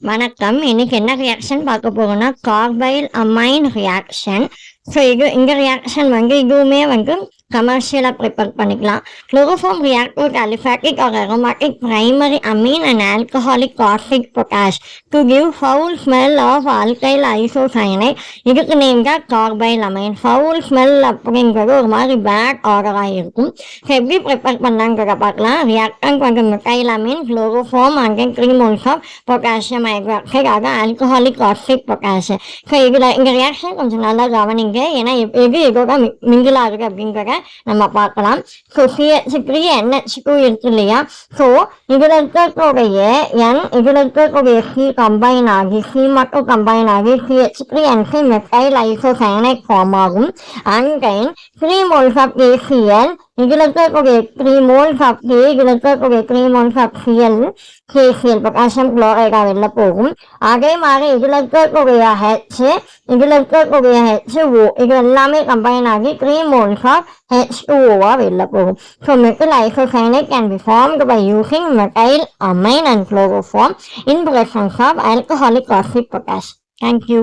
வணக்கம். இன்னைக்கு என்ன ரியாக்ஷன் பார்க்க போறோம்னா, கார்பைல் அமைன் ரியாக்ஷன். ஸோ இந்த ரியாக்ஷன் இதுவுமே கமர்ஷியலாக ப்ரிப்பேர் பண்ணிக்கலாம். Chloroform react with aliphatic or aromatic primary amine and alcoholic caustic potash to give foul smell of alkyl isocyanide. இதுக்கு நேம் தான் கார்பைல் அமைன். ஃபவுல் ஸ்மெல் அப்படிங்கிறது ஒரு மாதிரி பேட் ஆர்டராக இருக்கும். ஸோ எப்படி ப்ரிப்பேர் பண்ணாங்கிறத பார்க்கலாம். Reactant methyl amine, chloroform and 3 moles of potassium hydroxide, அதான் ஆல்கஹாலிக் கார்சிக் பொட்டாஷ். ஸோ இந்த ரியாக்ஷன் கொஞ்சம் நல்லா கவனிங்க, ஏன்னா இதோட மிங்கிள் ஆகுது அப்படிங்கிறத நம்ம பார்க்கலாம். ஸோ CH3 NH2 இருக்கு இல்லையா, ஸோ இதில் இருக்கக்கூடிய N இதில் இருக்கக்கூடிய C கம்பைன் ஆகி C மட்டும் கம்பைன் ஆகி CH3 NC methyl isocyanide form ஆகும். And then 3 moles of ACl, இதில் இருக்கக்கூடிய 3 moles ஆஃப் A, இதில் இருக்கக்கூடிய 3 moles of Cl KCl potassium குளோரைடாக வெளில போகும். அதே மாதிரி இதில் இருக்கக்கூடிய H, இதில் இருக்கக்கூடிய HO, இது எல்லாமே கம்பைன் ஆகி 3 moles ஆஃப் H2O வெளில போகும். So methyl isocyanide can be formed by using methyl amine and chloroform in presence of alcoholic caustic potash. Thank you.